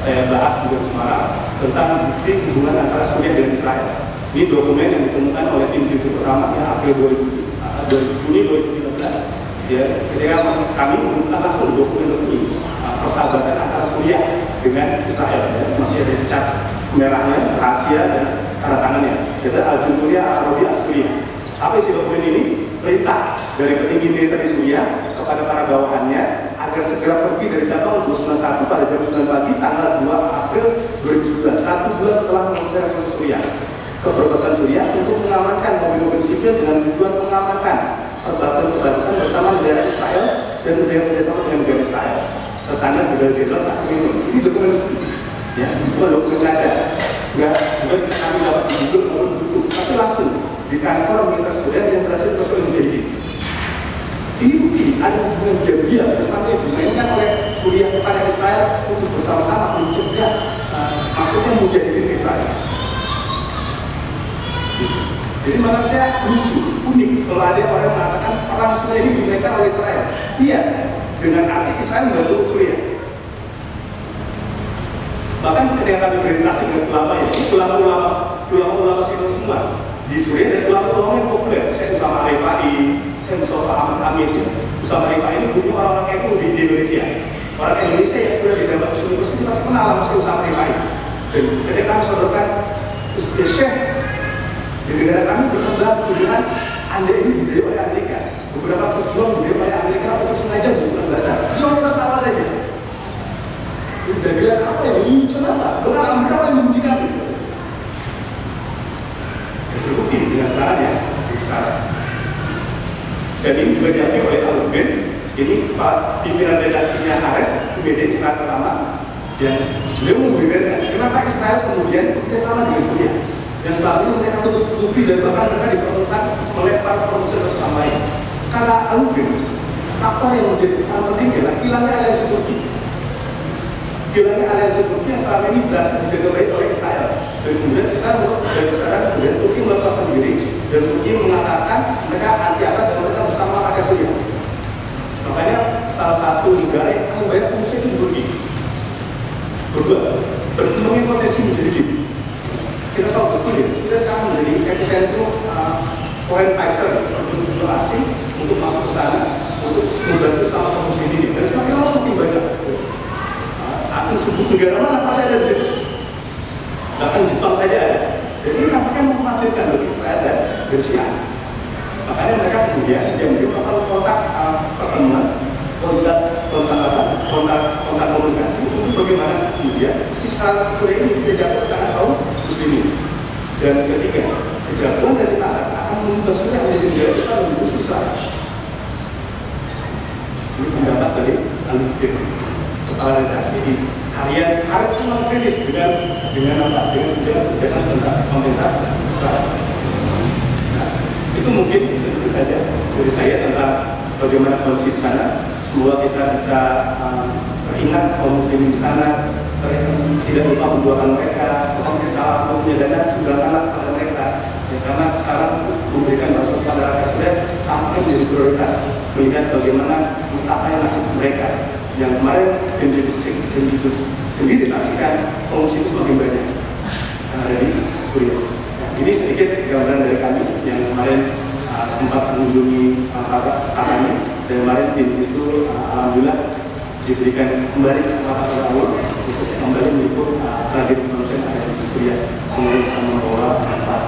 S1: saya bahas juga di Semarang tentang bukti hubungan antara Suriah dan Israel. Ini dokumen yang ditemukan oleh tim JILU pertama yang April 2013 ya, ketika kami menemukan langsung dokumen resmi persahabatan antara Suriah dengan Israel ya, masih ada cat merahnya, rahasia dan tanda tangannya. Kita Al-Jumhuriyah Arabiyah Suriah. Apa isi dokumen ini? Perintah dari petinggi militer di Suriah kepada para bawahannya agar segera pergi dari cabang 291 pada jam 9 pagi tanggal 2 April 2011, 1 bulan setelah menguasai Revolusi Suriah. Keberbatasan Suriah untuk mengamankan mobil-mobil sipil dengan tujuan mengamankan perbatasan bersama negara Israel dan bekerjasama dengan negara Israel. Tertanda Brigadier Jenderal saat ini dokumen resmi, ya, bukan dokumen kaca, bukan kami dapat duduk maupun duduk, tapi langsung di kantor militer Suriah yang berhasil menjadi. Ini bukti ada hubungan diam-diam bersama yang dimainkan oleh Suriah kepada Israel untuk bersama-sama mencegah masuknya mujahidin Israel. Jadi menurut saya lucu, unik kalau ada orang mengatakan perang Suriah ini dimainkan oleh Israel. Iya, dengan arti Israel membantu Suriah. Bahkan ketika kami berinteraksi dengan ulama sipil semua di Suriah dan ulama-ulama yang populer, saya Usama Rifai, saya Mustafa Ahmad Amin, Usama Rifai ini punya orang-orang NU di Indonesia. Orang Indonesia yang sudah di Damaskus University masih kenal sama saya Usama Rifai. Dan ketika kami sodorkan Syekh di negara kami berkembang tuduhan Anda ini dibiayai oleh Amerika. Beberapa pejuang dibiayai oleh Amerika untuk sengaja bukan bahasa. Dia kita tahu saja. Udah bilang apa ya? Ini kenapa? Bukan Amerika paling membenci kami. Terbukti dengan sekarang ya, sekarang. Dan ini juga diakui oleh Al-Ben. Ini pimpinan redaksinya Haaretz, media Israel pertama, yang beliau membeberkan kenapa Israel kemudian bekerjasama dengan Suriah. Dan selama ini mereka tutup-tutupi dan bahkan mereka diperlukan melempar proses satu lain. Kata Al-Ben, faktor yang menjadi penting adalah hilangnya aliansi Turki. Hilangnya aliansi Turki yang selama ini berhasil dijaga baik oleh Israel. Dan kemudian Israel dari sekarang kemudian Turki melepas sendiri dan Turki mengatakan mereka anti Asad dan mereka bersama rakyat Suriah. Makanya salah satu negara yang paling banyak pengungsi itu Turki. Kedua, berkembangnya potensi menjadi gitu. Kita tahu betul ya, sudah sekarang menjadi epicentrum foreign fighter untuk asing untuk masuk ke sana untuk membantu sama kaum muslimin. Dan semakin lama semakin banyak. Aku sebut negara mana pasti ada di situ. Bahkan Jepang saja ada. Jadi ini nampaknya mengkhawatirkan bagi Israel dan Syiah. Makanya mereka kemudian yang merupakan kontak pertemuan, kontak komunikasi untuk bagaimana kemudian Israel Suriah ini berjatuh ke tangan kaum muslimin. Dan ketiga, kejatuhan rezim Asad akan mengubah Suriah menjadi negara Islam dan musuh Israel. Ini pendapat dari Al-Fikir, kepala redaksi di harian Haaretz memang kritis dengan kebijakan tentang pemerintah Israel. Nah, itu mungkin sedikit saja dari saya tentang bagaimana kondisi di sana. Semoga kita bisa teringat kaum muslimin di sana, tidak lupa mendoakan mereka, kita punya dana 9 anak pada mereka. Ya, karena sekarang memberikan bantuan pada rakyat Suriah tampaknya menjadi prioritas, melihat bagaimana mencapai nasib mereka. Yang kemarin Jenjibus sendiri saksikan pengungsi semakin banyak yang ada di Suriah. Ini sedikit gambaran dari kami yang kemarin sempat mengunjungi kami, dan kemarin tim itu alhamdulillah diberikan kembali kesempatan oleh Allah untuk kembali meliput tragedi kemanusiaan yang ada di Suriah. Semoga bisa membawa manfaat.